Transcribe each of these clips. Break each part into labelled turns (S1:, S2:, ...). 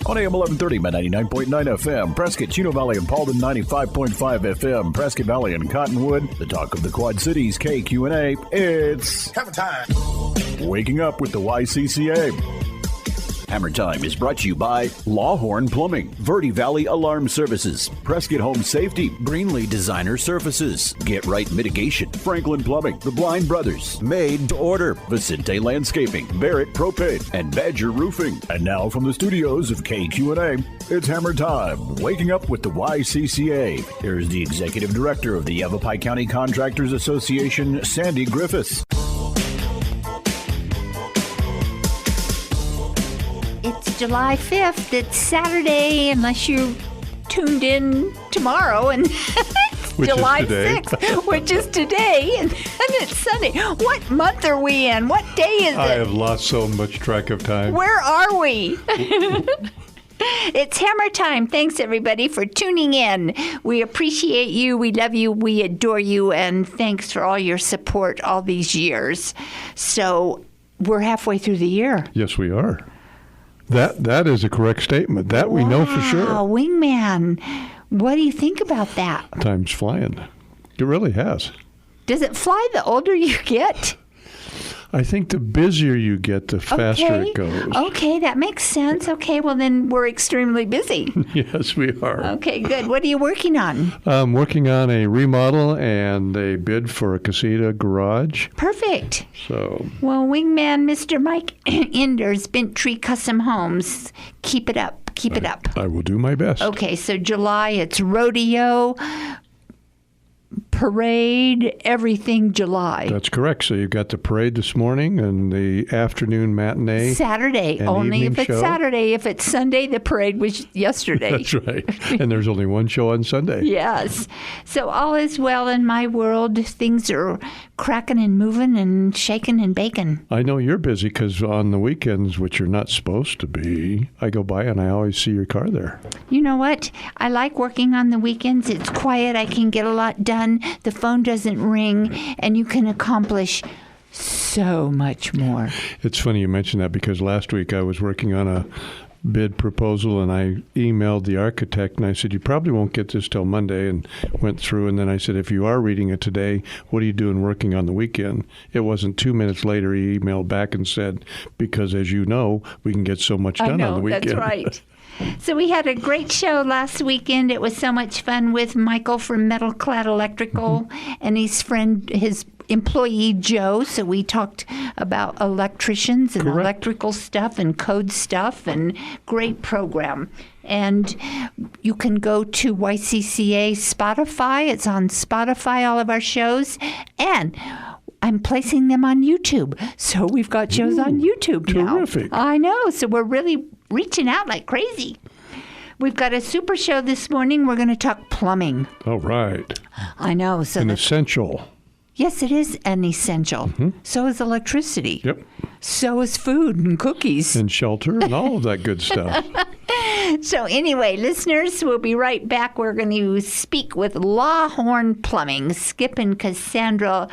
S1: On AM 1130 by 99.9 FM, Prescott, Chino Valley, and Paulden 95.5 FM, Prescott Valley and Cottonwood, the talk of the Quad Cities, KQNA. It's
S2: Hammer Time.
S1: Waking Up with the YCCA. Hammer Time is brought to you by Lawhorn Plumbing, Verde Valley Alarm Services, Prescott Home Safety, Greenlee Designer Services, Get Right Mitigation, Franklin Plumbing, The Blind Brothers, Made to Order, Vicente Landscaping, Barrett Propane, and Badger Roofing. And now from the studios of KQNA, it's Hammer Time, Waking Up with the YCCA. Here's the Executive Director of the Yavapai County Contractors Association, Sandy Griffiths.
S3: It's July 5th. It's Saturday, unless you tuned in tomorrow, and it's July 6th, which is today, and it's Sunday. What month are we in? What day is it?
S4: I have lost so much track of time.
S3: Where are we? It's Hammer Time. Thanks, everybody, for tuning in. We appreciate you. We love you. We adore you. And thanks for all your support all these years. So we're halfway through the year.
S4: Yes, we are. That is a correct statement. That we know for sure.
S3: Wow, Wingman. What do you think about that?
S4: Time's flying. It really has.
S3: Does it fly the older you get?
S4: I think the busier you get, the faster it goes.
S3: Okay, that makes sense. Okay, well then we're extremely busy.
S4: Yes, we are.
S3: Okay, good. What are you working on?
S4: I'm working on a remodel and a bid for a casita garage.
S3: Perfect.
S4: So.
S3: Well, Wingman, Mr. Mike Enders, Bent Tree Custom Homes, keep it up. Keep it up.
S4: I will do my best.
S3: Okay, so July, it's rodeo, parade, everything July.
S4: That's correct. So you've got the parade this morning and the afternoon matinee.
S3: Saturday. Only if it's
S4: show.
S3: Saturday. If it's Sunday, the parade was yesterday.
S4: That's right. And there's only one show on Sunday.
S3: Yes. So all is well in my world. Things are cracking and moving and shaking and baking.
S4: I know you're busy because on the weekends, which you're not supposed to be, I go by and I always see your car there.
S3: You know what? I like working on the weekends. It's quiet. I can get a lot done. The phone doesn't ring, and you can accomplish so much more.
S4: It's funny you mention that because last week I was working on a bid proposal and I emailed the architect and I said, you probably won't get this till Monday, and went through, and then I said, if you are reading it today, what are you doing working on the weekend? It wasn't 2 minutes later he emailed back and said, because as you know, we can get so much done on the weekend.
S3: That's right. So we had a great show last weekend. It was so much fun with Michael from Metal Clad Electrical and his friend, his employee Joe. So we talked about electricians and electrical stuff and code stuff, and great program. And you can go to YCCA Spotify. It's on Spotify, all of our shows. And I'm placing them on YouTube. So we've got shows on YouTube now.
S4: Terrific.
S3: I know. So we're really reaching out like crazy. We've got a super show this morning. We're going to talk plumbing.
S4: Oh, right.
S3: I know. So
S4: An essential.
S3: Yes, it is an essential. Mm-hmm. So is electricity.
S4: Yep.
S3: So is food and cookies.
S4: And shelter and all of that good stuff.
S3: So anyway, listeners, we'll be right back. We're going to speak with Lawhorn Plumbing. Skip and Cassandra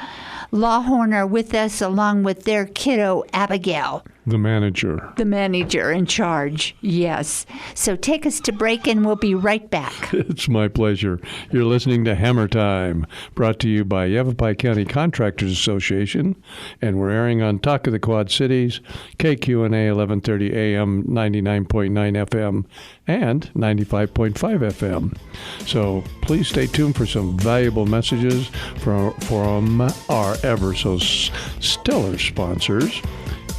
S3: Lawhorn are with us, along with their kiddo, Abigail.
S4: The manager.
S3: The manager in charge, yes. So take us to break, and we'll be right back.
S4: It's my pleasure. You're listening to Hammer Time, brought to you by Yavapai County Contractors Association, and we're airing on Talk of the Quad Cities, KQNA 1130 AM, 99.9 FM, and 95.5 FM. So please stay tuned for some valuable messages from our ever so stellar sponsors.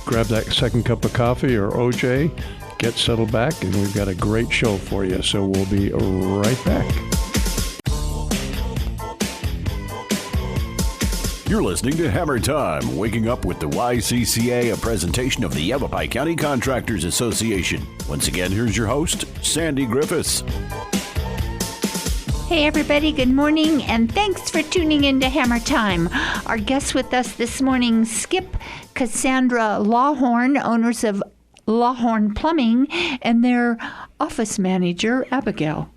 S4: Grab that second cup of coffee or OJ, get settled back, and we've got a great show for you. So we'll be right back.
S1: You're listening to Hammer Time, Waking Up with the YCCA, a presentation of the Yavapai County Contractors Association. Once again, here's your host, Sandy Griffiths.
S3: Hey everybody, good morning, and thanks for tuning in to Hammer Time. Our guest with us this morning, Skip, Cassandra Lawhorn, owners of Lawhorn Plumbing, and their office manager, Abigail.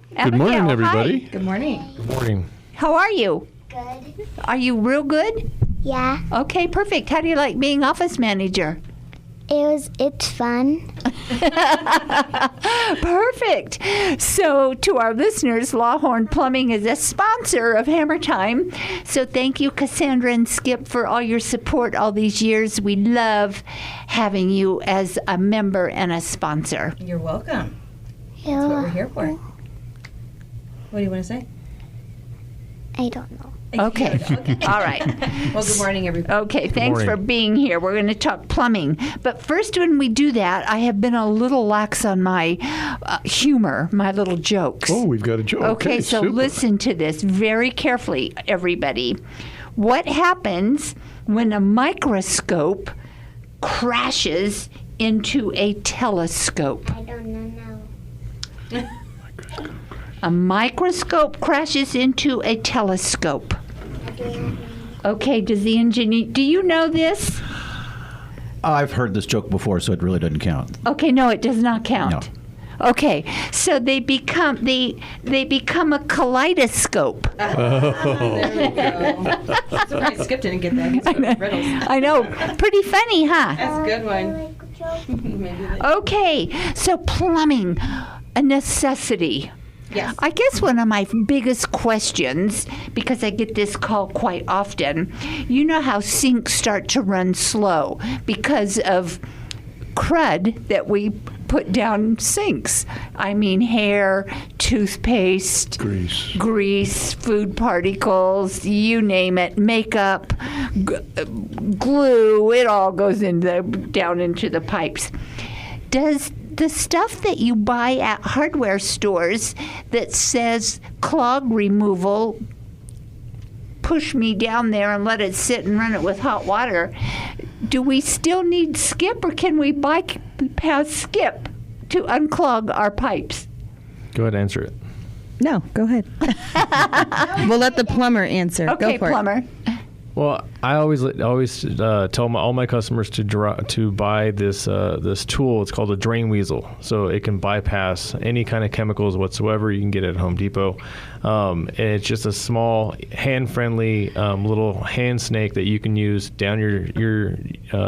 S4: Good morning, everybody.
S3: Hi. Good morning.
S5: Good morning.
S3: How are you?
S6: Good.
S3: Are you real good?
S6: Yeah.
S3: Okay, perfect. How do you like being office manager?
S2: It's fun.
S3: Perfect. So, to our listeners, Lawhorn Plumbing is a sponsor of Hammer Time. So, thank you, Cassandra and Skip, for all your support all these years. We love having you as a member and a sponsor.
S5: You're welcome.
S2: Yeah.
S5: That's what we're here for. What do you want to say?
S2: I don't know.
S3: Okay. All right.
S5: Well, good morning, everybody.
S3: Okay, thanks
S4: morning.
S3: for being here. We're going to talk plumbing. But first, when we do that, I have been a little lax on my humor, my little jokes.
S4: Oh, we've got a joke.
S3: Okay, so
S4: super.
S3: listen to this very carefully, everybody. What happens when a microscope crashes into a telescope?
S2: I don't know.
S3: A microscope crashes into a telescope. Okay, does the engineer, do you know this?
S6: I've heard this joke before, so it really doesn't count.
S3: Okay, no, it does not count.
S6: No.
S3: Okay, so they become a kaleidoscope.
S5: There we go. Surprised Skip didn't get that. He's good at riddles.
S3: I know, pretty funny, huh?
S5: That's a good one. Maybe they-
S3: Okay, so plumbing, a necessity.
S5: Yes.
S3: I guess one of my biggest questions, because I get this call quite often, you know how sinks start to run slow because of crud that we put down sinks. I mean, hair, toothpaste, grease, food particles, you name it, makeup, glue, it all goes down into the pipes. Does the stuff that you buy at hardware stores that says clog removal, push me down there and let it sit and run it with hot water, do we still need Skip, or can we bypass Skip to unclog our pipes?
S7: Go ahead and answer it.
S8: No, go ahead. We'll let the plumber answer.
S3: Okay,
S8: Go for
S3: plumber.
S7: Well, I always tell all my customers to buy this tool. It's called a drain weasel, so it can bypass any kind of chemicals whatsoever. You can get it at Home Depot. And it's just a small, hand-friendly little hand snake that you can use down your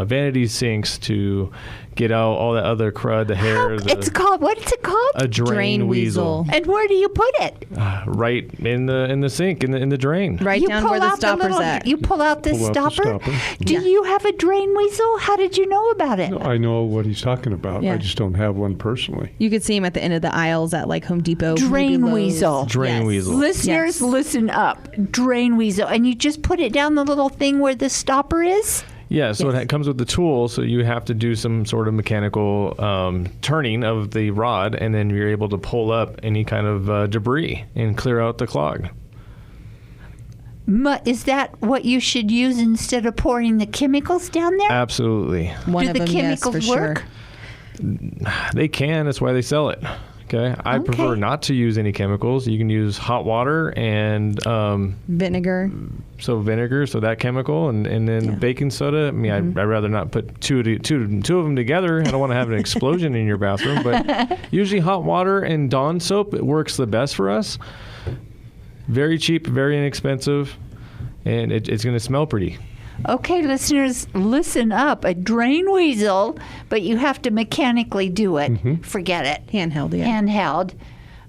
S7: vanity sinks to get out all that other crud, the hair.
S3: It's called, what's it called?
S7: A drain weasel.
S3: And where do you put it?
S7: Right in the sink, in the drain.
S8: Right
S3: You
S8: down
S3: pull
S8: where the
S3: out
S8: stopper's
S3: little,
S8: at.
S3: You pull out the
S4: Pull out the
S3: stopper?
S4: stopper.
S3: Do you have a drain weasel? How did you know about it?
S4: No, I know what he's talking about.
S8: Yeah.
S4: I just don't have one personally.
S8: You could see him at the end of the aisles at like Home Depot.
S3: Drain
S8: maybe Lowe's.
S3: weasel.
S7: Drain
S8: Yes.
S7: weasel.
S3: Listeners,
S8: Yes.
S3: listen up. Drain weasel. And you just put it down the little thing where the stopper is?
S7: Yeah, so
S8: Yes.
S7: it comes with the tool, so you have to do some sort of mechanical turning of the rod, and then you're able to pull up any kind of debris and clear out the clog.
S3: Is that what you should use instead of pouring the chemicals down there?
S7: Absolutely.
S8: One
S3: Do
S8: of
S3: the
S8: them,
S3: chemicals
S8: yes, for
S3: work?
S8: sure.
S7: They can, that's why they sell it. Okay, I prefer
S3: Okay.
S7: not to use any chemicals. You can use hot water and
S8: Vinegar.
S7: vinegar, so that chemical, and then
S8: Yeah.
S7: baking soda. I mean, I'd rather not put two of them together. I don't want to have an explosion in your bathroom, but usually hot water and Dawn soap, it works the best for us. Very cheap, very inexpensive, and it's going to smell pretty.
S3: Okay, listeners, listen up. A drain weasel, but you have to mechanically do it. Forget it.
S8: Handheld, yeah.
S3: Handheld.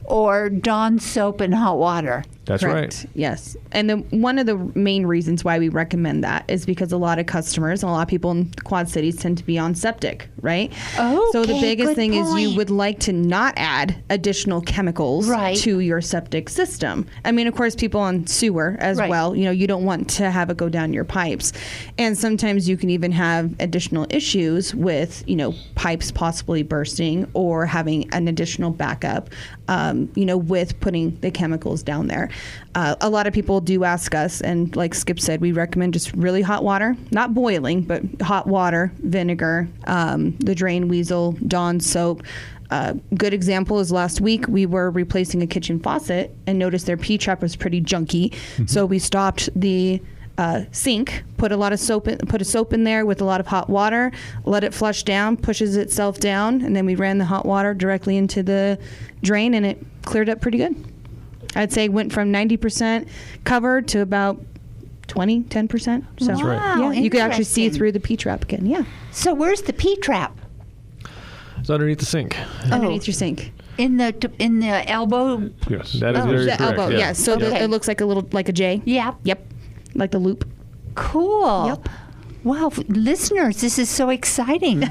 S3: Or Dawn soap and hot water.
S7: That's
S8: Correct.
S7: right.
S8: Yes. And one of the main reasons why we recommend that is because a lot of customers and a lot of people in the Quad Cities tend to be on septic, right? So the
S3: Okay,
S8: biggest
S3: good
S8: thing is you
S3: point.
S8: would like to not add additional chemicals
S3: Right.
S8: to your septic system. I mean, of course, people on sewer as
S3: Right.
S8: well, you don't want to have it go down your pipes. And sometimes you can even have additional issues with, pipes possibly bursting or having an additional backup, with putting the chemicals down there. A lot of people do ask us, and like Skip said, we recommend just really hot water, not boiling, but hot water, vinegar, the drain weasel, Dawn soap. Good example is last week we were replacing a kitchen faucet and noticed their P-trap was pretty junky. So we stopped the sink, put a soap in there with a lot of hot water, let it flush down, pushes itself down, and then we ran the hot water directly into the drain, and it cleared up pretty good. I'd say it went from 90% covered to about 10%. So
S3: That's right. Wow,
S8: yeah, you can actually see
S3: interesting.
S8: through the P-trap again. Yeah,
S3: So where's the P-trap?
S7: It's underneath the sink.
S8: underneath your sink.
S3: In the elbow?
S4: Yes.
S7: That is very
S8: The
S7: correct.
S8: elbow,
S7: yeah.
S8: yeah. So
S3: Okay.
S8: it looks like like a J.
S3: Yeah.
S8: Yep. Like the loop.
S3: Cool.
S8: Yep.
S3: Wow, listeners, this is so exciting.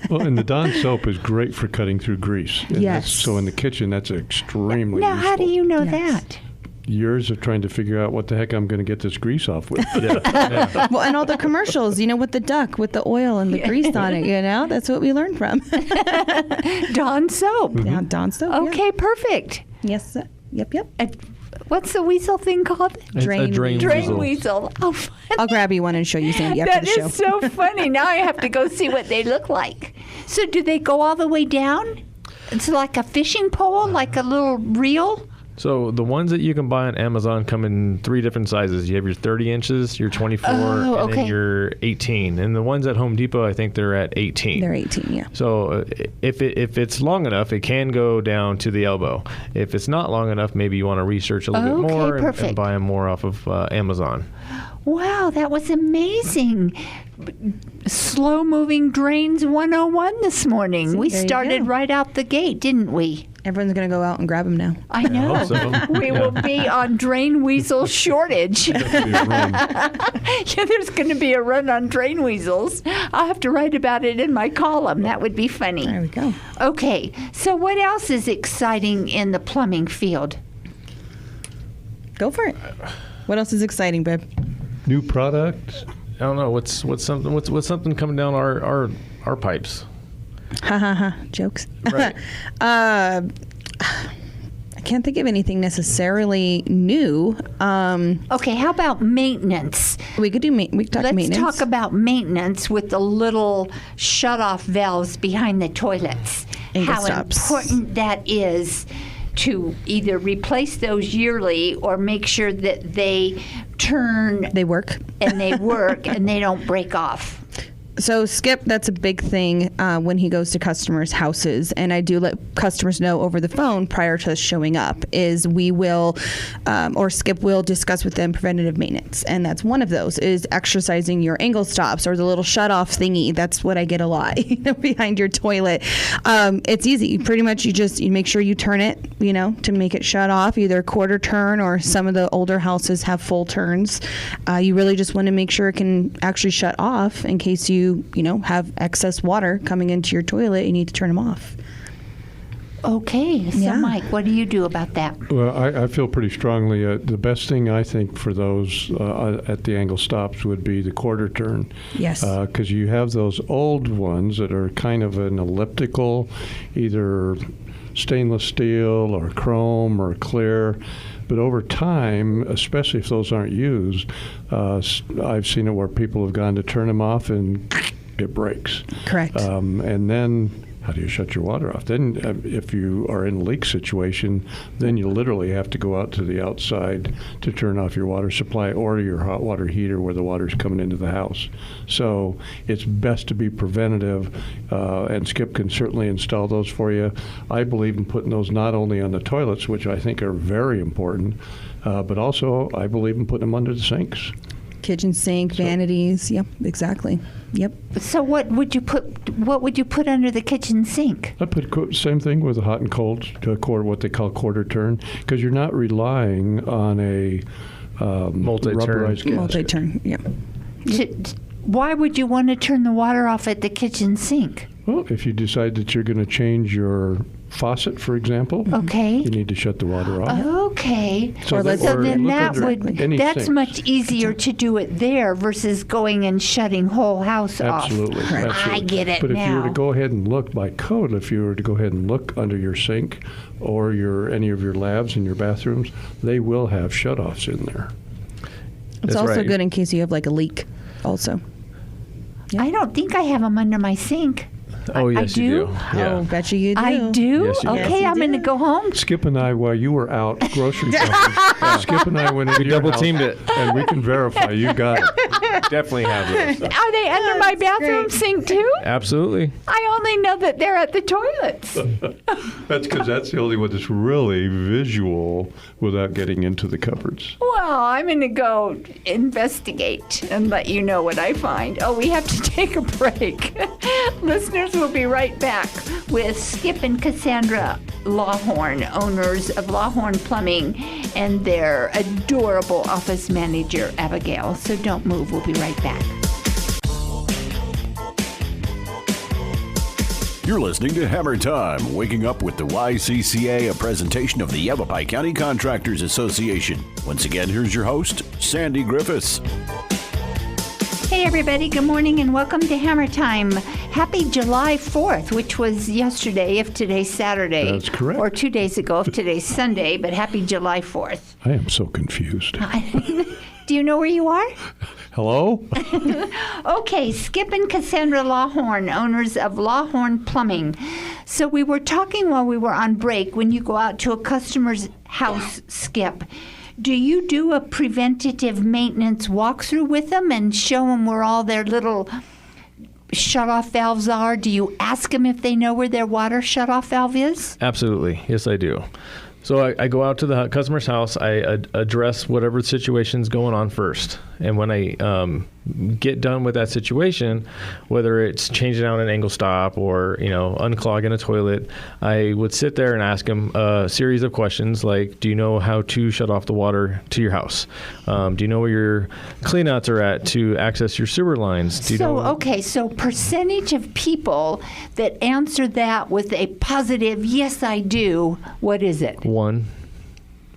S4: Well, and the Dawn soap is great for cutting through grease. And
S8: Yes.
S4: so in the kitchen, that's extremely
S3: Now, how do
S4: useful.
S3: you know
S8: Yes.
S3: that?
S4: Years of trying to figure out what the heck I'm going to get this grease off with.
S8: Well, and all the commercials, with the duck, with the oil and the grease on it, that's what we learned from.
S3: Dawn soap.
S8: Yeah, Dawn soap. yeah.
S3: Okay, perfect.
S8: Yes. Yep.
S3: What's the weasel thing called?
S7: It's a drain
S3: Drain
S7: weasel.
S3: weasel. Oh, fun.
S8: I'll grab you one and show you, Sandy, after
S3: That
S8: the show.
S3: is so funny. Now I have to go see what they look like. So do they go all the way down? It's like a fishing pole, like a little reel?
S7: So the ones that you can buy on Amazon come in 3 different sizes. You have your 30 inches, your 24,
S3: Oh,
S7: and
S3: okay.
S7: then your 18. And the ones at Home Depot, I think they're at 18.
S8: They're 18, yeah.
S7: So if it's long enough, it can go down to the elbow. If it's not long enough, maybe you want to research a little bit
S3: Okay,
S7: more and
S3: perfect.
S7: buy them more off of Amazon.
S3: Wow, that was amazing. Slow moving drains 101 this morning. We
S8: there you
S3: started
S8: go.
S3: right out the gate, didn't we?
S8: Everyone's going to go out and grab them now.
S3: I know.
S7: hope so.
S3: We will be on drain weasel shortage. Yeah, there's going to be a run on drain weasels. I'll have to write about it in my column. That would be funny.
S8: There we go.
S3: Okay, so what else is exciting in the plumbing field?
S8: Go for it. What else is exciting, babe?
S4: New products.
S7: I don't know what's something coming down our pipes.
S8: Ha ha ha. Jokes.
S7: Right.
S8: I can't think of anything necessarily new.
S3: Okay, how about maintenance?
S8: We could do we could talk
S3: Let's
S8: maintenance.
S3: talk about maintenance with the little shut-off valves behind the toilets.
S8: Angle
S3: How
S8: stops.
S3: important that is to either replace those yearly or make sure that they turn
S8: They work.
S3: and they work and they don't break off.
S8: So Skip, that's a big thing when he goes to customers' houses, and I do let customers know over the phone prior to us showing up. Is we will, or Skip will discuss with them preventative maintenance, and that's one of those is exercising your angle stops or the little shut-off thingy. That's what I get a lot behind your toilet. It's easy. Pretty much, you make sure you turn it, to make it shut off, either quarter turn or some of the older houses have full turns. You really just want to make sure it can actually shut off in case you have excess water coming into your toilet. You need to turn them off.
S3: Okay, so
S8: Yeah.
S3: Mike, what do you do about that?
S4: Well, I feel pretty strongly the best thing I think for those at the angle stops would be the quarter turn.
S8: Yes.
S4: Because you have those old ones that are kind of an elliptical, either stainless steel or chrome or clear. But over time, especially if those aren't used, I've seen it where people have gone to turn them off and it breaks.
S8: Correct.
S4: And then how do you shut your water off? Then if you are in a leak situation, then you literally have to go out to the outside to turn off your water supply or your hot water heater where the water's coming into the house. So it's best to be preventative, and Skip can certainly install those for you. I believe in putting those not only on the toilets, which I think are very important, but also I believe in putting them under the sinks.
S8: Kitchen sink, vanities. Yep, exactly. Yep.
S3: So what would you put under the kitchen sink?
S4: I put same thing with the hot and cold quarter, what they call quarter turn, because you're not relying on a
S7: Multi-turn.
S4: rubberized gasket.
S8: Multi-turn. Yep.
S3: Why would you want to turn the water off at the kitchen sink?
S4: Well, if you decide that you're going to change your faucet, for example,
S3: Okay.
S4: you need to shut the water off.
S3: Okay.
S8: Or let's-
S3: So then
S4: look
S3: that
S4: under any
S3: that's
S4: sinks.
S3: much easier to do it there versus going and shutting whole house
S4: Absolutely.
S3: off.
S4: Absolutely.
S3: I get it
S4: But if you were
S3: now.
S4: to go ahead and look by code, if you were to go ahead and look under your sink or any of your labs in your bathrooms, they will have shutoffs in there.
S8: It's
S7: That's
S8: also
S7: right.
S8: good in case you have like a leak also.
S3: I don't think I have them under my sink.
S7: Oh, yes,
S3: I
S7: you
S3: do?
S7: do.
S8: Oh,
S7: Yeah.
S8: bet you do.
S3: I do?
S7: Yes, you do.
S3: Okay,
S8: Yes, you
S3: I'm going to
S8: do.
S3: go home.
S4: Skip and I, while you were out grocery shopping, Skip and I went into your
S7: double
S4: house,
S7: teamed it.
S4: and we can verify you got it.
S7: Definitely have those.
S3: Are they under my bathroom
S8: great.
S3: sink too?
S7: Absolutely.
S3: I only know that they're at the toilets.
S4: That's because that's the only one that's really visual without getting into the cupboards.
S3: Well, I'm going to go investigate and let you know what I find. Oh, we have to take a break. Listeners, we'll be right back with Skip and Cassandra Lawhorn, owners of Lawhorn Plumbing, and their adorable office manager, Abigail. So don't move. We'll be right back.
S1: You're listening to Hammer Time, waking up with the YCCA, a presentation of the Yavapai County Contractors Association. Once again, here's your host, Sandy Griffiths.
S3: Hey everybody, good morning and welcome to Hammer Time. Happy July 4th, which was yesterday if today's Saturday.
S4: That's correct.
S3: Or 2 days ago if today's Sunday, but happy July 4th.
S4: I am so confused.
S3: Do you know where you are?
S4: Hello?
S3: Okay, Skip and Cassandra Lawhorn, owners of Lawhorn Plumbing. So we were talking while we were on break, when you go out to a customer's house, Skip, do you do a preventative maintenance walkthrough with them and show them where all their little shut-off valves are? Do you ask them if they know where their water shut-off valve is?
S7: Absolutely. Yes, I do. So I go out to the customer's house. I address whatever situation's going on first. And when I get done with that situation, whether it's changing out an angle stop or, unclogging a toilet, I would sit there and ask them a series of questions like, do you know how to shut off the water to your house? Do you know where your cleanouts are at to access your sewer lines? Do you know?
S3: So percentage of people that answer that with a positive, yes, I do, what is it?
S7: 1.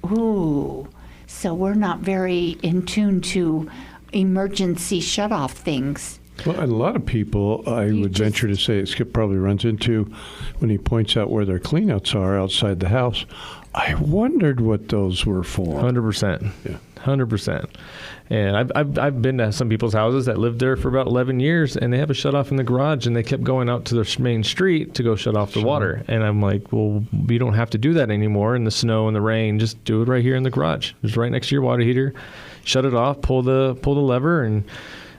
S3: Ooh, so we're not very in tune to emergency shut-off things.
S4: Well, a lot of people, I would venture to say, Skip probably runs into when he points out where their cleanouts are outside the house. I wondered what those were for.
S7: 100%.
S4: Yeah.
S7: 100%. And I've been to some people's houses that lived there for about 11 years, and they have a shut off in the garage, and they kept going out to the main street to go shut off the water. And I'm like, well, we don't have to do that anymore in the snow and the rain. Just do it right here in the garage. Just right next to your water heater. Shut it off, pull the lever, and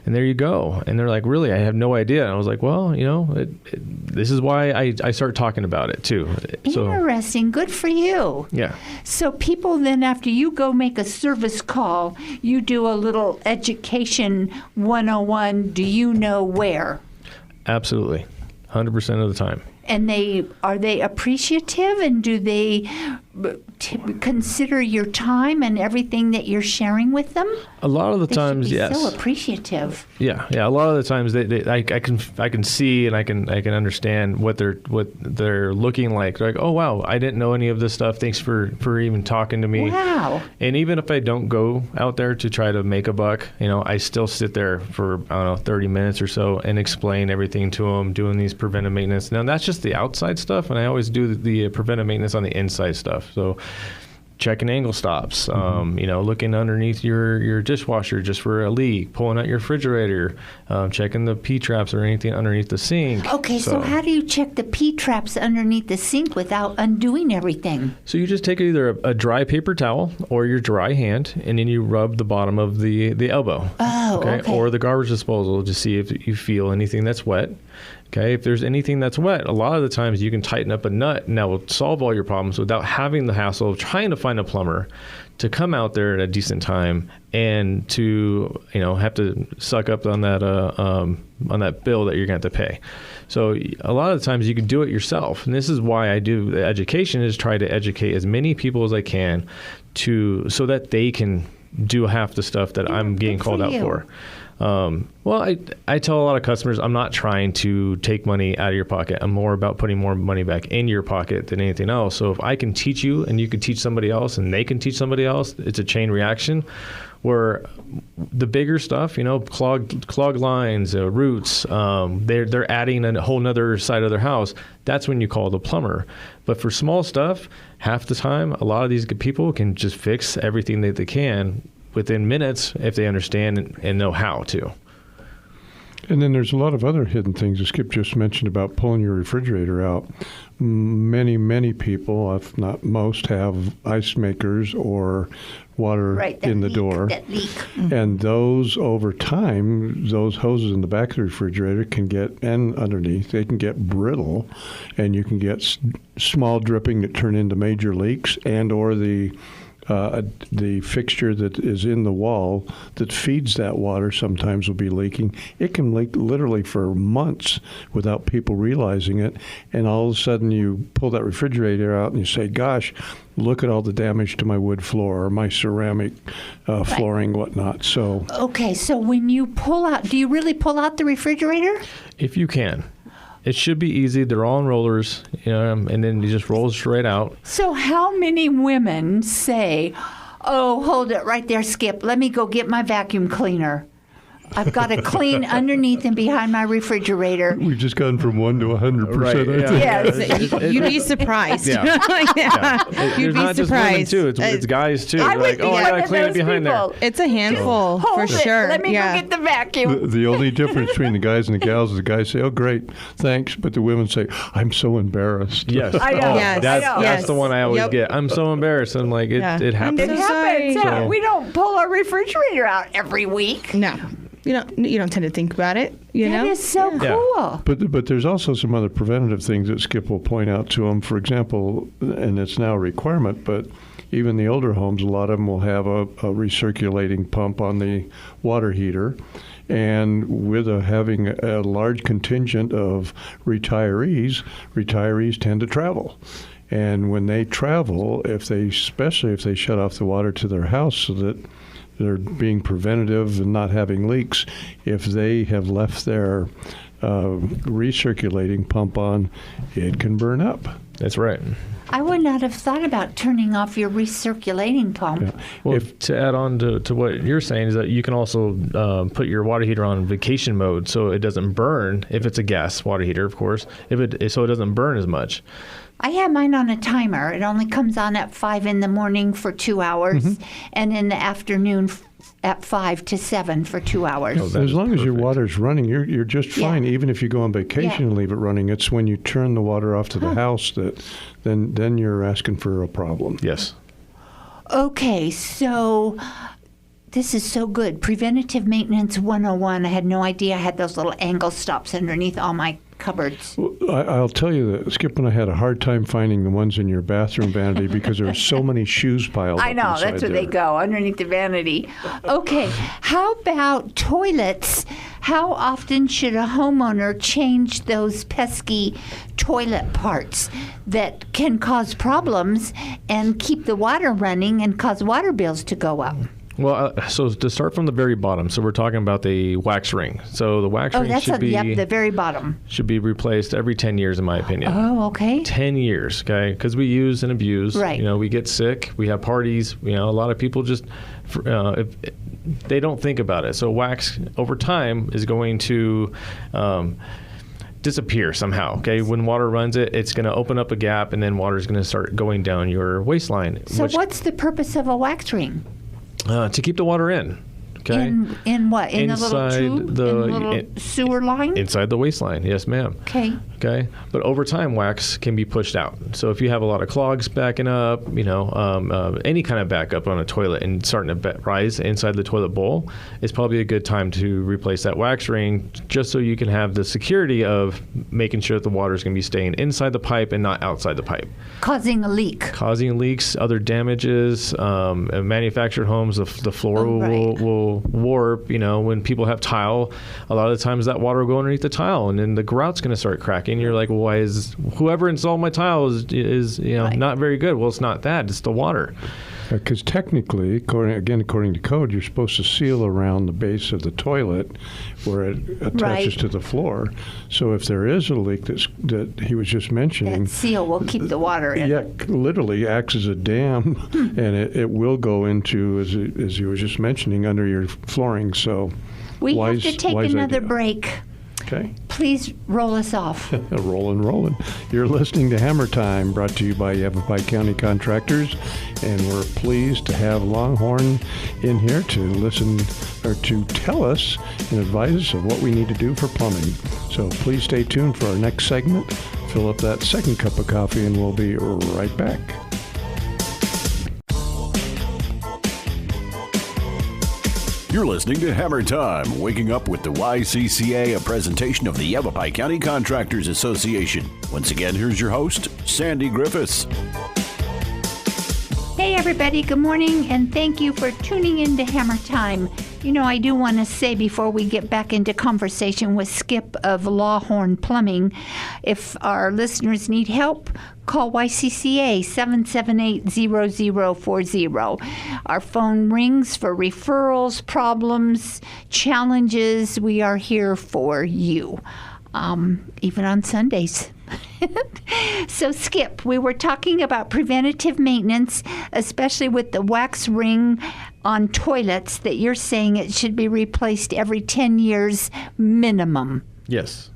S7: there you go. And they're like, really? I have no idea. And I was like, well, this is why I start talking about it too. So,
S3: Interesting. Good for you.
S7: yeah.
S3: So people then, after you go make a service call, you do a little education 101, do you know where?
S7: Absolutely. 100% of the time.
S3: And are they appreciative, and do they consider your time and everything that you're sharing with them?
S7: A lot of the
S3: They
S7: times,
S3: should be
S7: yes.
S3: so appreciative.
S7: Yeah. A lot of the times, I can see and I can understand what they're looking like. They're like, oh wow, I didn't know any of this stuff. Thanks for even talking to me.
S3: Wow.
S7: And even if I don't go out there to try to make a buck, I still sit there for 30 minutes or so and explain everything to them, doing these preventive maintenance. Now that's just the outside stuff, and I always do the preventive maintenance on the inside stuff. So checking angle stops, looking underneath your dishwasher just for a leak, pulling out your refrigerator, checking the P-traps or anything underneath the sink.
S3: Okay, so how do you check the P-traps underneath the sink without undoing everything?
S7: So you just take either a dry paper towel or your dry hand, and then you rub the bottom of the elbow.
S3: Oh, okay.
S7: Or the garbage disposal to see if you feel anything that's wet. Okay, if there's anything that's wet, a lot of the times you can tighten up a nut, and that will solve all your problems without having the hassle of trying to find a plumber to come out there at a decent time and to have to suck up on that bill that you're going to have to pay. So a lot of the times you can do it yourself, and this is why I do the education, is try to educate as many people as I can so that they can do half the stuff that I'm getting called out for. Well, I tell a lot of customers, I'm not trying to take money out of your pocket. I'm more about putting more money back in your pocket than anything else. So if I can teach you and you can teach somebody else and they can teach somebody else, it's a chain reaction where the bigger stuff, clogged lines, roots, they're adding a whole nother side of their house. That's when you call the plumber. But for small stuff, half the time, a lot of these people can just fix everything that they can within minutes if they understand and know how to.
S4: And then there's a lot of other hidden things that Skip just mentioned about pulling your refrigerator out. Many people, if not most, have ice makers or water in the door.
S3: That leak.
S4: And those, over time, those hoses in the back of the refrigerator can get, and underneath, they can get brittle, and you can get small dripping that turn into major leaks, and or the fixture that is in the wall that feeds that water sometimes will be leaking. It can leak literally for months without people realizing it, and all of a sudden you pull that refrigerator out and you say, gosh, look at all the damage to my wood floor or my ceramic flooring, whatnot. So
S3: Okay, so when you pull out, do you really pull out the refrigerator?
S7: If you can. It should be easy. They're all on rollers, and then you just roll straight out.
S3: So how many women say, oh, hold it right there, Skip, let me go get my vacuum cleaner. I've got to clean underneath and behind my refrigerator.
S4: we've just gone from 1 to 100%.
S7: Right, yeah.
S3: Yes.
S8: You'd be surprised.
S7: Yeah.
S8: You'd
S7: There's
S8: be
S7: not just women,
S8: surprised.
S7: too. It's guys, too.
S3: I
S7: They're
S3: would
S7: like,
S3: be
S7: oh, I
S3: one
S7: got to
S3: of
S7: clean it
S3: those
S7: behind
S3: people.
S7: there.
S8: It's a handful
S3: Hold
S8: for
S3: it.
S8: sure.
S3: Let me
S8: yeah.
S3: go get the vacuum.
S4: The only difference between the guys and the gals is the guys say, oh, great, thanks. But the women say, I'm so embarrassed.
S7: Yes.
S3: I know.
S8: Yes.
S7: That's,
S3: I know.
S7: that's the one I always
S8: Yep.
S7: get. I'm so embarrassed. I'm like, it
S8: Yeah.
S7: happens.
S3: It
S8: so
S3: happens.
S8: sorry.
S3: Yeah.
S7: So-
S3: We don't pull our refrigerator out every week.
S8: No, you don't tend to think about it. You
S3: That
S8: know,
S3: is so
S7: Yeah.
S3: cool.
S4: But there's also some other preventative things that Skip will point out to them. For example, and it's now a requirement, but even the older homes, a lot of them will have a recirculating pump on the water heater. And with having a large contingent of retirees tend to travel. And when they travel, especially if they shut off the water to their house so that they're being preventative and not having leaks, if they have left their recirculating pump on, it can burn up.
S7: That's right.
S3: I would not have thought about turning off your recirculating pump.
S4: Yeah.
S7: Well, to add on to what you're saying is that you can also put your water heater on vacation mode so it doesn't burn, if it's a gas water heater, of course, so it doesn't burn as much.
S3: I have mine on a timer. It only comes on at 5 in the morning for 2 hours, and in the afternoon at 5 to 7 for 2 hours.
S7: Oh, that
S4: As
S7: is
S4: long as your
S7: perfect.
S4: water's running, you're just fine.
S3: Yeah.
S4: Even if you go on vacation
S3: Yeah.
S4: and leave it running, it's when you turn the water off to the house that then you're asking for a problem.
S7: Yes.
S3: Okay, so this is so good. Preventative Maintenance 101. I had no idea I had those little angle stops underneath all my cupboards.
S4: Well, I'll tell you that Skip and I had a hard time finding the ones in your bathroom vanity because there were so many shoes piled up
S3: I know,
S4: inside
S3: that's where they
S4: there.
S3: go, underneath the vanity. Okay, how about toilets? How often should a homeowner change those pesky toilet parts that can cause problems and keep the water running and cause water bills to go up?
S7: Well, so to start from the very bottom, so we're talking about the wax ring. So the wax
S3: Oh,
S7: ring
S3: that's
S7: should be
S3: the very bottom.
S7: should be replaced every 10 years, in my opinion.
S3: Oh, okay.
S7: 10 years, okay? Because we use and abuse.
S3: Right.
S7: We get sick. We have parties. A lot of people just, if they don't think about it. So wax over time is going to disappear somehow. Okay, when water runs it's going to open up a gap, and then water is going to start going down your waistline.
S3: So what's the purpose of a wax ring?
S7: To keep the water in. Okay.
S3: In what? In the little
S7: Inside
S3: tube? In the little sewer line?
S7: Inside the waistline, yes, ma'am.
S3: Okay.
S7: Okay, but over time, wax can be pushed out. So if you have a lot of clogs backing up, any kind of backup on a toilet and starting to rise inside the toilet bowl, it's probably a good time to replace that wax ring, just so you can have the security of making sure that the water is going to be staying inside the pipe and not outside the pipe.
S3: Causing a leak.
S7: Causing leaks, other damages. Manufactured homes, the floor will warp. When people have tile, a lot of the times that water will go underneath the tile, and then the grout's going to start cracking. You're like, well, why is whoever installed my tile is not very good? Well, it's not that; it's the water.
S4: Because technically, according to code, you're supposed to seal around the base of the toilet where it attaches to the floor. So if there is a leak that he was just mentioning,
S3: That seal will keep the water in.
S4: yeah, literally acts as a dam, and it will go into, as you were just mentioning, under your flooring. So
S3: We
S4: wise,
S3: have to take
S4: wise
S3: another
S4: idea.
S3: break.
S4: Okay.
S3: Please roll us off.
S4: Rolling. You're listening to Hammer Time, brought to you by Yavapai County Contractors, and we're pleased to have Lawhorn in here to listen or to tell us and advise us of what we need to do for plumbing. So please stay tuned for our next segment. Fill up that second cup of coffee, and we'll be right back.
S1: You're listening to Hammer Time, waking up with the YCCA, a presentation of the Yavapai County Contractors Association. Once again, here's your host, Sandy Griffiths.
S3: Hey everybody, good morning, and thank you for tuning in to Hammer Time. You know, I do want to say before we get back into conversation with Skip of Lawhorn Plumbing, if our listeners need help, call YCCA 778-0040. Our phone rings for referrals, problems, challenges. We are here for you, even on Sundays. So, Skip, we were talking about preventative maintenance, especially with the wax ring on toilets, that you're saying it should be replaced every 10 years minimum.
S7: Yes.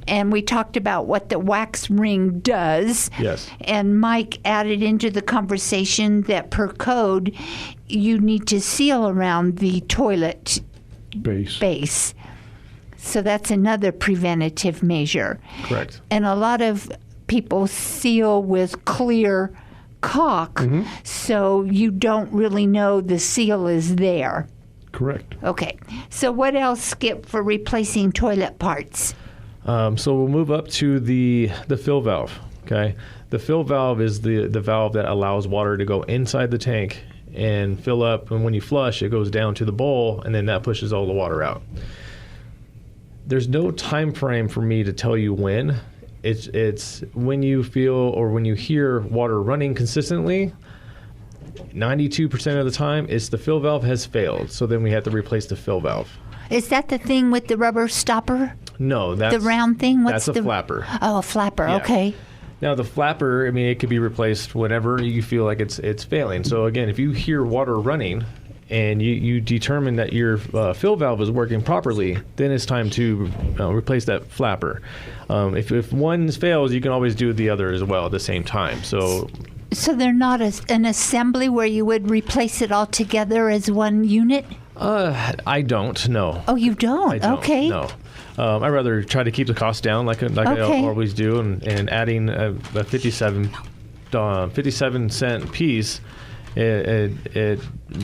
S3: And we talked about what the wax ring does.
S7: Yes.
S3: And Mike added into the conversation that per code, you need to seal around the toilet base. So that's another preventative measure.
S7: Correct.
S3: And a lot of people seal with clear caulk, so you don't really know the seal is there.
S4: Correct.
S3: Okay. So what else, Skip, for replacing toilet parts?
S7: So we'll move up to the fill valve. Okay. The fill valve is the valve that allows water to go inside the tank and fill up. And when you flush, it goes down to the bowl, and then that pushes all the water out. There's no time frame for me to tell you when. It's when you feel or when you hear water running consistently. 92% of the time, it's the fill valve has failed. So then we have to replace the fill valve.
S3: Is that the thing with the rubber stopper?
S7: No, that's
S3: the round thing.
S7: That's a flapper.
S3: Oh, a flapper.
S7: Yeah.
S3: Okay.
S7: Now the flapper, I mean, it could be replaced whenever you feel like it's failing. So again, if you hear water running and you determine that your fill valve is working properly, then it's time to replace that flapper. If one fails, you can always do the other as well at the same time. So
S3: they're not an assembly where you would replace it all together as one unit?
S7: I don't, no.
S3: Oh, you don't?
S7: I don't,
S3: okay.
S7: No. I'd rather try to keep the cost down like I always do, and adding a 57 cent piece, it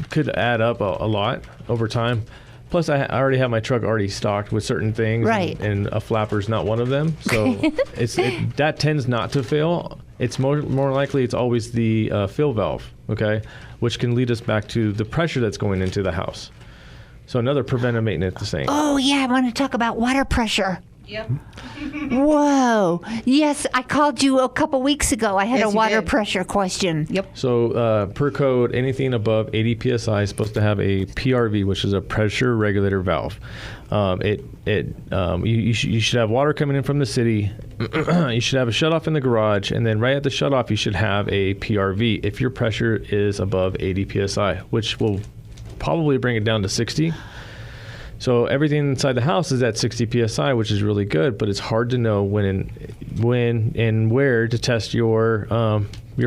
S7: could add up a lot over time. Plus, I already have my truck already stocked with certain things,
S3: right?
S7: And a flapper's not one of them. So that tends not to fail. It's more likely it's always the fill valve, okay, which can lead us back to the pressure that's going into the house. So another preventive maintenance thing.
S3: Oh yeah, I want to talk about water pressure.
S5: Yep.
S3: Whoa. Yes, I called you a couple weeks ago. I had a water pressure question.
S5: Yep.
S7: So per code, anything above 80 psi is supposed to have a PRV, which is a pressure regulator valve. You should have water coming in from the city. You should have a shutoff in the garage, and then right at the shutoff, you should have a PRV if your pressure is above 80 psi, which will probably bring it down to 60. So everything inside the house is at 60 psi, which is really good, but it's hard to know when and where to test your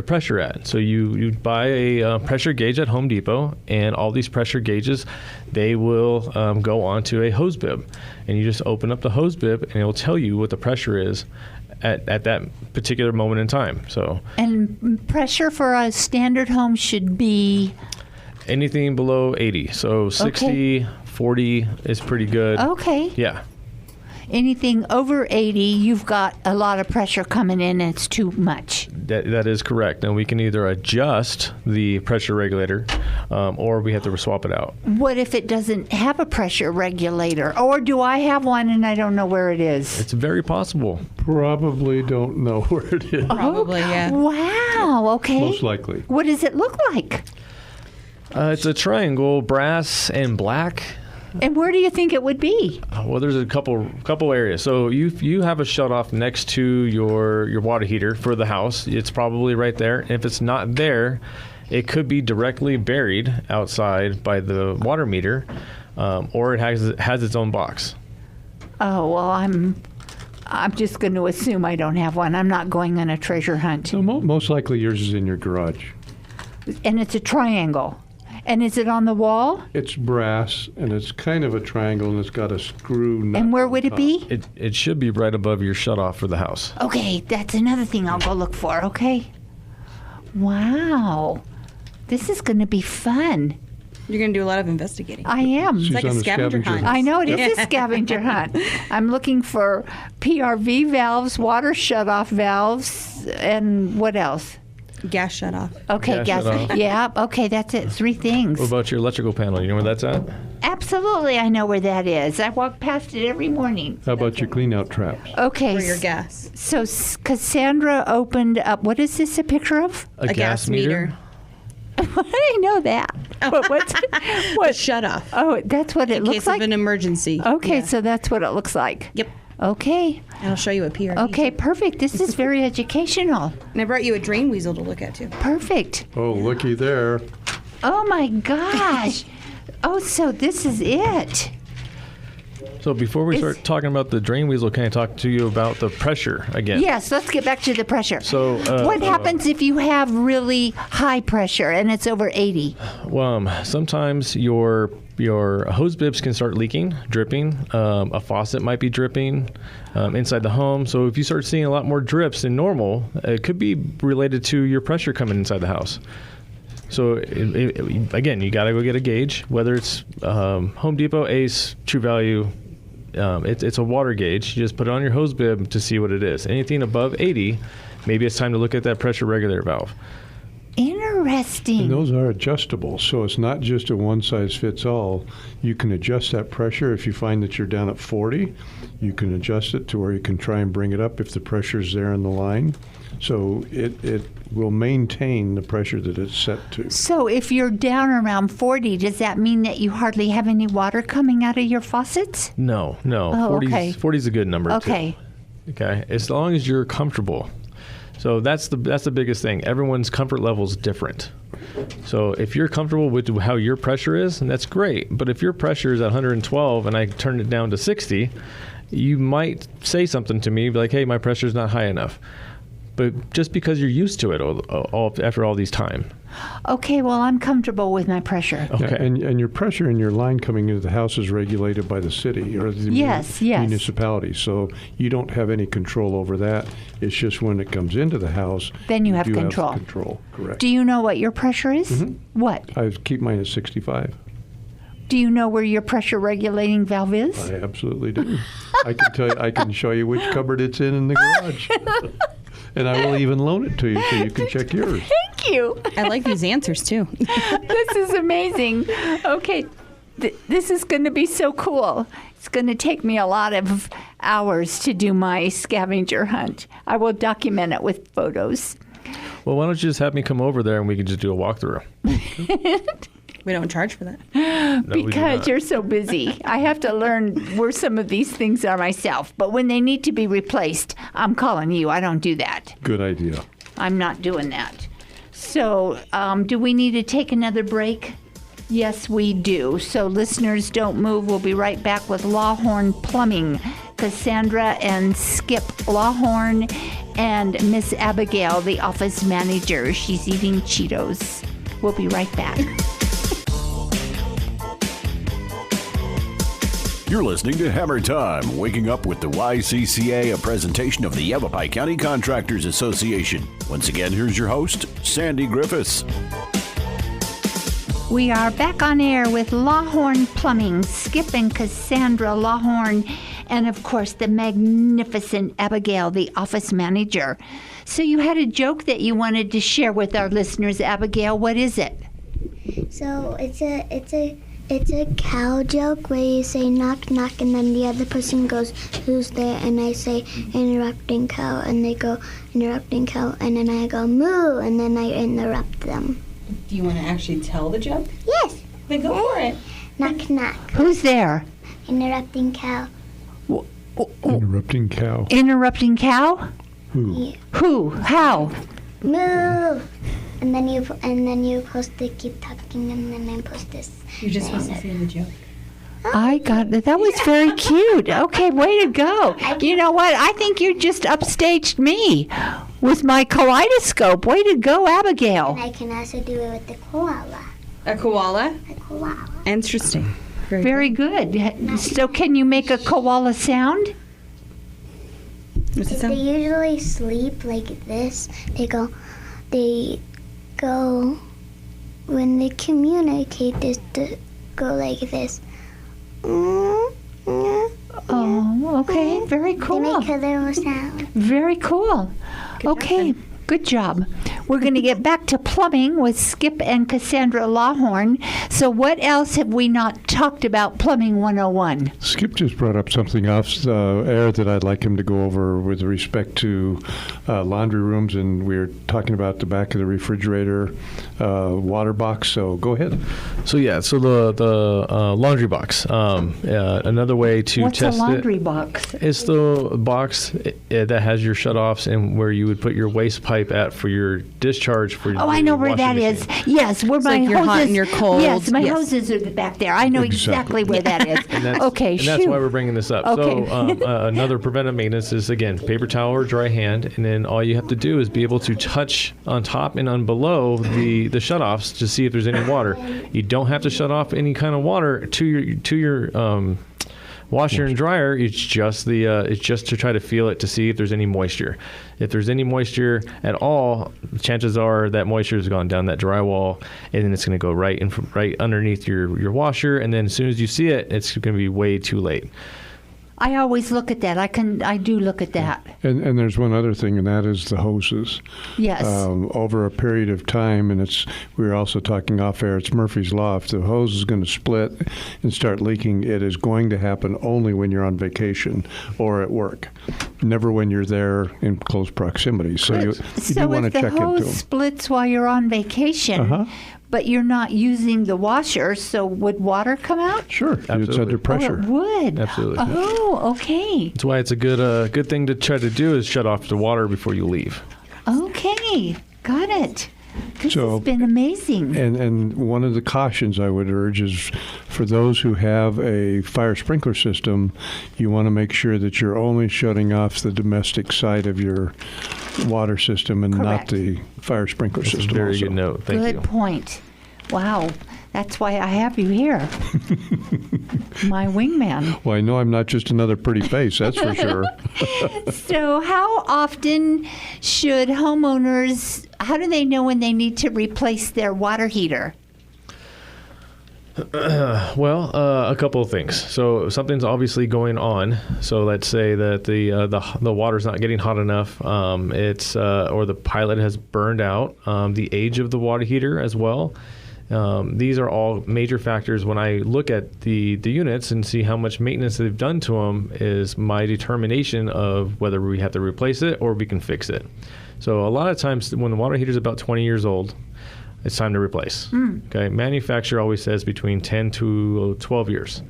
S7: pressure at. So you buy a pressure gauge at Home Depot, and all these pressure gauges, they will go onto a hose bib, and you just open up the hose bib, and it'll tell you what the pressure is at that particular moment in time. So
S3: and pressure for a standard home should be
S7: anything below 80. So 60. 40 is pretty good.
S3: Okay.
S7: Yeah.
S3: Anything over 80, you've got a lot of pressure coming in, and it's too much.
S7: That is correct. And we can either adjust the pressure regulator or we have to swap it out.
S3: What if it doesn't have a pressure regulator? Or do I have one and I don't know where it is?
S7: It's very possible.
S4: Probably don't know where it is.
S5: Probably, yeah.
S3: Wow, okay.
S4: Most likely.
S3: What does it look like?
S7: It's a triangle, brass and black.
S3: And where do you think it would be?
S7: Well, there's a couple areas. So you have a shutoff next to your water heater for the house. It's probably right there. And if it's not there, it could be directly buried outside by the water meter, or it has its own box.
S3: Oh, well, I'm just going to assume I don't have one. I'm not going on a treasure hunt.
S4: So most likely yours is in your garage.
S3: And it's a triangle. And is it on the wall?
S4: It's brass, and it's kind of a triangle, and it's got a screw nut.
S3: And where
S4: on
S3: would it
S4: top.
S3: be?
S7: It should be right above your shutoff for the house.
S3: Okay, that's another thing I'll go look for, okay? Wow. This is going to be fun.
S8: You're going to do a lot of investigating.
S3: I am.
S4: She's
S8: like a
S4: on
S8: scavenger hunt.
S3: I know it is a scavenger hunt. I'm looking for PRV valves, water shutoff valves, and what else?
S8: Gas shut off.
S3: Okay,
S7: Gas shutoff.
S3: Yeah, okay, that's it. 3 things.
S7: What about your electrical panel? You know where that's at?
S3: Absolutely, I know where that is. I walk past it every morning.
S4: How about your clean-out traps?
S3: Okay.
S8: For your gas.
S3: So Cassandra opened up, what is this a picture of?
S7: A gas meter?
S3: I know that. What's
S8: What? Shut off.
S3: Oh, that's what it
S8: In
S3: looks
S8: case
S3: like?
S8: of an emergency.
S3: Okay,
S8: Yeah.
S3: so that's what it looks like.
S8: Yep.
S3: Okay.
S8: And I'll show you a PRV.
S3: Okay, perfect. This is very educational.
S8: And I brought you a drain weasel to look at too.
S3: Perfect.
S4: Oh, looky there.
S3: Oh my gosh. Oh, so this is it.
S7: So before we start talking about the drain weasel, can I talk to you about the pressure again?
S3: Yes, let's get back to the pressure.
S7: So
S3: what happens if you have really high pressure and it's over 80?
S7: Sometimes your hose bibs can start leaking, dripping. A faucet might be dripping inside the home. So if you start seeing a lot more drips than normal, it could be related to your pressure coming inside the house. So again, you got to go get a gauge, whether it's Home Depot, Ace, True Value. It's a water gauge. You just put it on your hose bib to see what it is. Anything above 80, maybe it's time to look at that pressure regulator valve.
S3: Interesting.
S4: And those are adjustable, so it's not just a one-size-fits-all. You can adjust that pressure. If you find that you're down at 40, you can adjust it to where you can try and bring it up if the pressure's there in the line. So it will maintain the pressure that it's set to.
S3: So if you're down around 40, does that mean that you hardly have any water coming out of your faucets?
S7: No.
S3: Oh,
S7: 40's,
S3: okay.
S7: 40's a good number,
S3: Okay.
S7: too. Okay, as long as you're comfortable. So that's the biggest thing. Everyone's comfort level is different. So if you're comfortable with how your pressure is, and that's great. But if your pressure is at 112 and I turn it down to 60, you might say something to me like, hey, my pressure's not high enough. But just because you're used to it after all these time.
S3: Okay, well, I'm comfortable with my pressure.
S7: Okay.
S4: Yeah, and your pressure in your line coming into the house is regulated by the city or the
S3: Yes.
S4: municipality. So you don't have any control over that. It's just when it comes into the house,
S3: Then you have
S4: do
S3: control.
S4: Have control, correct.
S3: Do you know what your pressure is? What?
S4: I keep mine at 65.
S3: Do you know where your pressure regulating valve is?
S4: I absolutely do. I can tell you. I can show you which cupboard it's in the garage. And I will even loan it to you so you can check yours.
S3: Thank you.
S8: I like these answers too.
S3: This is amazing. Okay, this is going to be so cool. It's going to take me a lot of hours to do my scavenger hunt. I will document it with photos.
S7: Well, why don't you just have me come over there and we can just do a walkthrough?
S8: We don't charge for that.
S7: No, we do
S3: Because
S7: not.
S3: you're so busy. I have to learn where some of these things are myself. But when they need to be replaced, I'm calling you. I don't do that.
S4: Good idea.
S3: I'm not doing that. So, do we need to take another break? Yes, we do. So, listeners, don't move. We'll be right back with Lawhorn Plumbing. Cassandra and Skip Lawhorn and Miss Abigail, the office manager. She's eating Cheetos. We'll be right back.
S1: You're listening to Hammer Time, waking up with the YCCA, a presentation of the Yavapai County Contractors Association. Once again, here's your host, Sandy Griffiths.
S3: We are back on air with Lawhorn Plumbing, Skip and Cassandra Lawhorn, and of course the magnificent Abigail, the office manager. So you had a joke that you wanted to share with our listeners, Abigail. What is it?
S2: So it's a cow joke where you say knock knock and then the other person goes, who's there? And I say interrupting cow and they go interrupting cow and then I go moo and then I interrupt them.
S5: Do you want to actually tell the joke?
S2: Yes.
S5: Then go for it.
S2: Knock knock.
S3: Who's there?
S2: Interrupting cow.
S4: Interrupting cow.
S3: Interrupting cow?
S4: Who?
S2: Yeah.
S3: Who? How?
S2: Moo. And then you're supposed to keep talking and then I'm supposed to
S5: You're just
S2: say
S5: supposed to
S2: it.
S5: say the joke.
S3: I got that. That was very cute. Okay, way to go. You know what? I think you just upstaged me with my kaleidoscope. Way to go, Abigail.
S2: And I can also do it with the koala.
S8: A koala?
S2: A koala.
S8: Interesting.
S3: Very good. So can you make a koala sound?
S8: What's it
S2: They
S8: sound?
S2: usually sleep like this. They go, when they communicate, they go like this.
S3: Oh, okay. Very
S2: They
S3: cool.
S2: make a little sound.
S3: Very cool. Okay, good job. We're going to get back to plumbing with Skip and Cassandra Lawhorn. So what else have we not talked about Plumbing 101?
S4: Skip just brought up something off air that I'd like him to go over with respect to laundry rooms, and we were talking about the back of the refrigerator water box. So go ahead.
S7: So the laundry box. Another way to
S3: What's
S7: test
S3: a laundry
S7: it.
S3: box?
S7: It's the box that has your shutoffs and where you would put your waste pipe at for your discharge for.
S3: Oh, I know where that is. Yes, where my
S8: like your
S3: hoses.
S8: hot and your cold.
S3: Yes, my
S8: Yes.
S3: hoses are back there. I know exactly where that is. Okay,
S7: and that's
S3: shoot.
S7: why we're bringing this up.
S3: Okay.
S7: So another preventive maintenance is, again, paper towel or dry hand, and then all you have to do is be able to touch on top and on below the shutoffs to see if there's any water. You don't have to shut off any kind of water to your washer and dryer. It's just to try to feel it to see if there's any moisture. If there's any moisture at all, chances are that moisture has gone down that drywall, and then it's going to go right underneath your washer. And then as soon as you see it, it's going to be way too late.
S3: I always look at that. I do look at that.
S4: And there's one other thing, and that is the hoses.
S3: Yes.
S4: Over a period of time, and we were also talking off air, it's Murphy's Law. If the hose is going to split and start leaking, it is going to happen only when you're on vacation or at work, never when you're there in close proximity. So you do want to check into them.
S3: So if the hose splits while you're on vacation, but you're not using the washer, so would water come out?
S4: Sure, it's
S7: Absolutely.
S4: under pressure.
S3: Oh, it would.
S7: Absolutely.
S3: Oh, okay.
S7: That's why it's a good thing to try to do is shut off the water before you leave.
S3: Okay, got it. This
S4: So-
S3: has been amazing.
S4: And one of the cautions I would urge is for those who have a fire sprinkler system, you want to make sure that you're only shutting off the domestic side of your water system and
S3: Correct.
S4: not the fire sprinkler
S7: That's a
S4: system.
S7: very
S4: also.
S7: good note. Thank you.
S3: Good point. Wow, that's why I have you here. My wingman.
S4: Well, I know I'm not just another pretty face, that's for sure.
S3: So how often should homeowners, how do they know when they need to replace their water heater?
S7: Well, a couple of things. So something's obviously going on. So let's say that the water's not getting hot enough. It's or the pilot has burned out. The age of the water heater as well. These are all major factors. When I look at the units and see how much maintenance they've done to them, is my determination of whether we have to replace it or we can fix it. So a lot of times when the water heater is about 20 years old, it's time to replace. Okay, manufacturer always says between 10 to 12 years.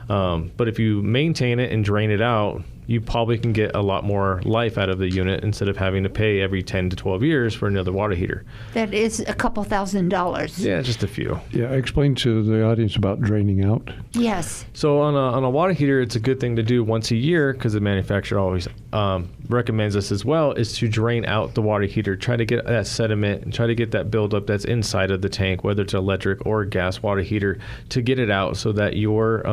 S7: But if you maintain it and drain it out, you probably can get a lot more life out of the unit instead of having to pay every 10 to 12 years for another water heater.
S3: That is a couple $1,000s.
S7: Yeah, just a few.
S4: Yeah, explain to the audience about draining out.
S3: Yes.
S7: So on a water heater, it's a good thing to do once a year because the manufacturer always recommends this as well, is to drain out the water heater. Try to get that sediment and try to get that buildup that's inside of the tank, whether it's electric or gas water heater, to get it out so that your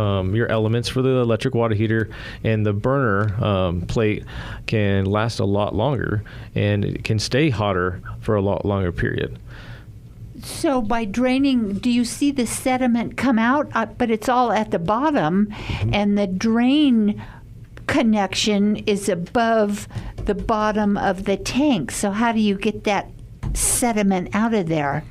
S7: elements for the electric water heater and the burner plate can last a lot longer and it can stay hotter for a lot longer period.
S3: So by draining, do you see the sediment come out? But it's all at the bottom, and the drain connection is above the bottom of the tank. So how do you get that sediment out of there?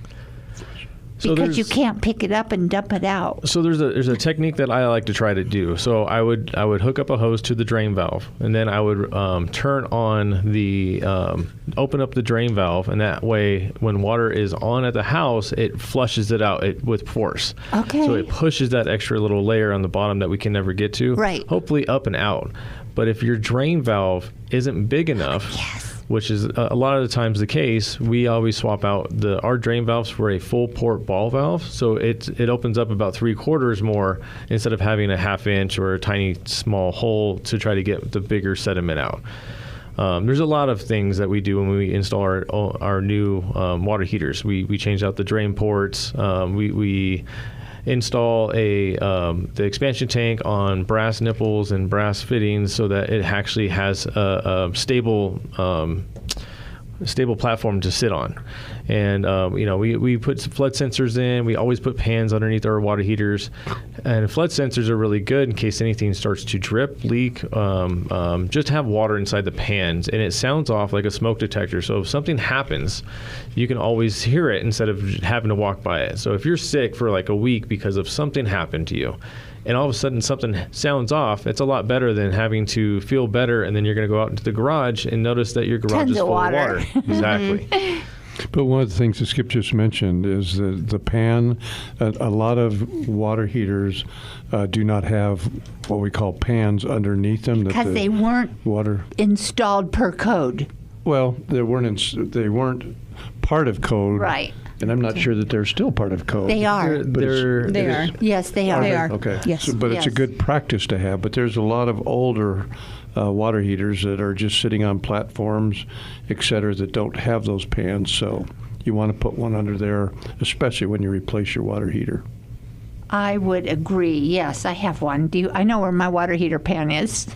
S7: So
S3: Because you
S7: there's-
S3: can't pick it up and dump it out.
S7: So there's a technique that I like to try to do. So I would hook up a hose to the drain valve, and then I would turn on the open up the drain valve, and that way when water is on at the house, it flushes it out with force.
S3: Okay.
S7: So it pushes that extra little layer on the bottom that we can never get to.
S3: Right.
S7: Hopefully up and out. But if your drain valve isn't big enough, which is a lot of the times the case. We always swap out our drain valves for a full port ball valve, so it opens up about 3/4 more instead of having a 1/2 inch or a tiny small hole to try to get the bigger sediment out. There's a lot of things that we do when we install our new water heaters. We change out the drain ports. We install the expansion tank on brass nipples and brass fittings so that it actually has a stable platform to sit on. And, we put some flood sensors in. We always put pans underneath our water heaters. And flood sensors are really good in case anything starts to drip, leak. Just have water inside the pans. And it sounds off like a smoke detector. So if something happens, you can always hear it instead of having to walk by it. So if you're sick for like a week because of something happened to you, and all of a sudden something sounds off, it's a lot better than having to feel better and then you're going to go out into the garage and notice that your garage is full of water. Exactly.
S4: But one of the things that Skip just mentioned is the pan. A lot of water heaters do not have what we call pans underneath them.
S3: Because they weren't installed per code.
S4: Well, they weren't part of code.
S3: Right.
S4: And I'm not sure that they're still part of code.
S3: They are.
S8: They are.
S3: Yes, they are.
S8: They are.
S4: Okay.
S8: Yes.
S4: But it's a good practice to have. But there's a lot of older water heaters that are just sitting on platforms, et cetera, that don't have those pans. So you want to put one under there, especially when you replace your water heater.
S3: I would agree. Yes, I have one. I know where my water heater pan is?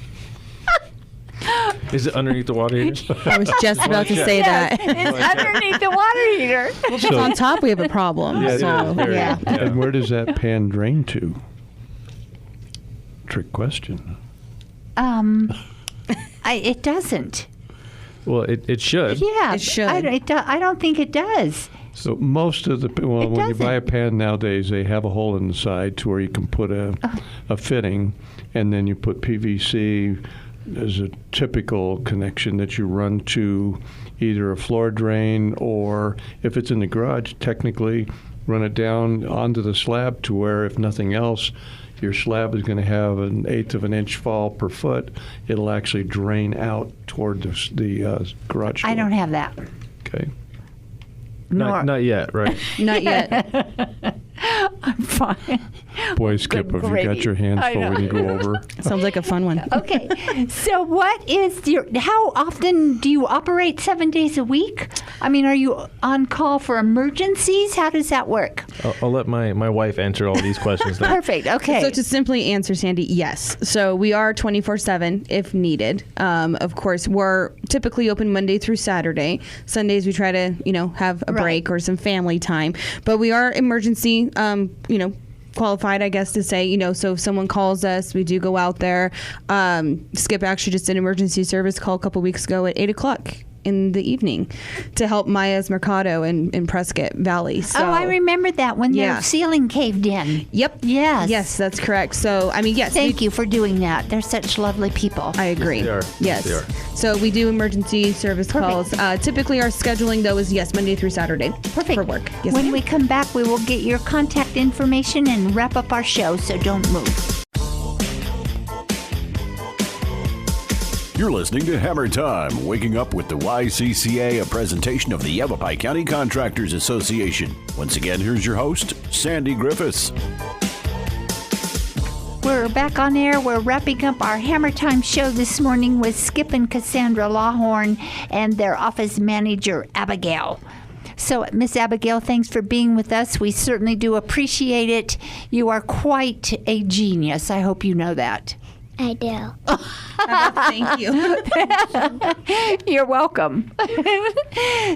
S7: Is it underneath the water heater?
S8: I was just about to say that.
S3: It's underneath the water heater.
S8: Well, if it's on top, we have a problem.
S7: Yeah,
S8: so, yeah.
S4: And where does that pan drain to? Trick question.
S3: It doesn't.
S7: Well, it should.
S3: Yeah,
S8: It should.
S3: I don't think it does.
S4: So most of when you buy a pan nowadays, they have a hole in the side to where you can put a fitting, and then you put PVC as a typical connection that you run to either a floor drain, or if it's in the garage, technically run it down onto the slab to where, if nothing else, your slab is going to have 1/8 of an inch fall per foot. It'll actually drain out toward the garage door.
S3: I don't have that.
S4: Okay.
S7: Not yet, right?
S8: Not yet.
S3: I'm fine.
S4: Boy, Skip,
S3: Good
S4: have you got
S3: gravy.
S4: your hands
S3: I
S4: full
S3: know.
S4: when you go over?
S8: Sounds like a fun one.
S3: Okay, so what is how often do you operate 7 days a week? I mean, are you on call for emergencies? How does that work?
S7: I'll let my wife answer all these questions then.
S3: Perfect, okay.
S8: So to simply answer, Sandy, yes. So we are 24/7 if needed. Of course, we're typically open Monday through Saturday. Sundays we try to, have a break or some family time. But we are emergency, qualified, I guess, to say, so if someone calls us, we do go out there. Skip actually just did an emergency service call a couple weeks ago at 8 o'clock in the evening to help Maya's Mercado in Prescott Valley. So,
S3: I remember that when
S8: Yeah.
S3: their ceiling caved in.
S8: Yep.
S3: Yes.
S8: Yes, that's correct. So, yes.
S3: Thank you for doing that. They're such lovely people.
S8: I agree.
S7: They are.
S8: Yes.
S7: They are.
S8: So we do emergency service calls. Typically, our scheduling, though, is, Monday through Saturday.
S3: Perfect.
S8: For work. Yes,
S3: when
S8: ma'am.
S3: we come back, we will get your contact information and wrap up our show, so don't move.
S1: You're listening to Hammer Time, waking up with the YCCA, a presentation of the Yavapai County Contractors Association. Once again, here's your host, Sandy Griffiths.
S3: We're back on air. We're wrapping up our Hammer Time show this morning with Skip and Cassandra Lawhorn and their office manager, Abigail. So, Miss Abigail, thanks for being with us. We certainly do appreciate it. You are quite a genius. I hope you know that.
S2: I do.
S8: Thank you.
S3: You're welcome.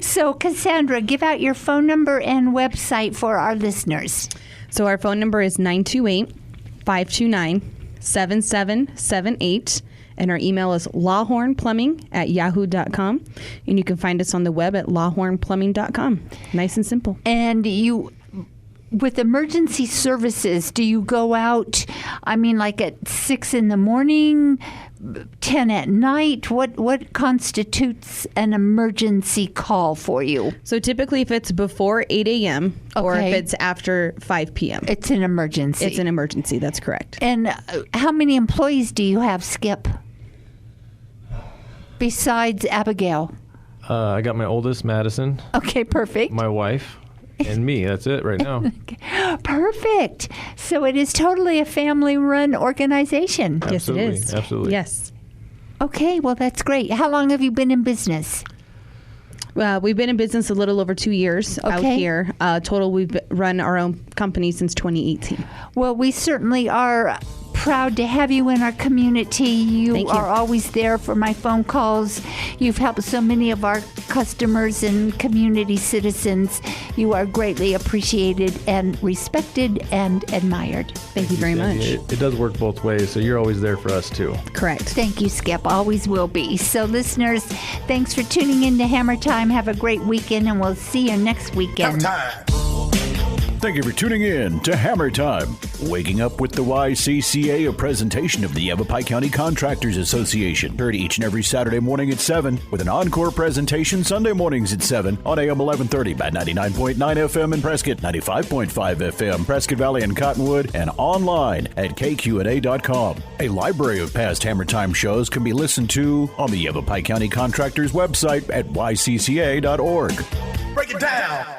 S3: So, Cassandra, give out your phone number and website for our listeners.
S8: So our phone number is 928-529-7778. And our email is lawhornplumbing@yahoo.com. And you can find us on the web at lawhornplumbing.com. Nice and simple.
S3: And you, with emergency services, do you go out, like at 6 in the morning, 10 at night? What constitutes an emergency call for you?
S8: So typically if it's before 8 a.m. or if
S3: Okay.
S8: it's after 5 p.m.
S3: It's an emergency.
S8: It's an emergency. That's correct.
S3: And how many employees do you have, Skip? Besides Abigail?
S7: I got my oldest, Madison,
S3: Okay, perfect.
S7: my wife, and me. That's it right now.
S3: Perfect. So it is totally a family-run organization.
S8: Yes, it is.
S7: Absolutely.
S8: Yes.
S3: Okay, well, that's great. How long have you been in business?
S8: We've been in business a little over 2 years out
S3: Okay.
S8: here. Total, we've run our own company since 2018.
S3: Well, we certainly are proud to have you in our community. You
S8: Thank you.
S3: are always there for my phone calls. You've helped so many of our customers and community citizens. You are greatly appreciated and respected and admired.
S8: Thank you very much.
S7: It does work both ways, so you're always there for us, too.
S8: Correct.
S3: Thank you, Skip. Always will be. So, listeners, thanks for tuning in to Hammer Time. Have a great weekend, and we'll see you next weekend.
S1: Thank you for tuning in to Hammer Time. Waking Up with the YCCA, a presentation of the Yavapai County Contractors Association. Heard each and every Saturday morning at 7, with an encore presentation Sunday mornings at 7 on AM 1130 by 99.9 FM in Prescott, 95.5 FM, Prescott Valley and Cottonwood, and online at kqna.com. A library of past Hammer Time shows can be listened to on the Yavapai County Contractors website at ycca.org.
S9: Break it down.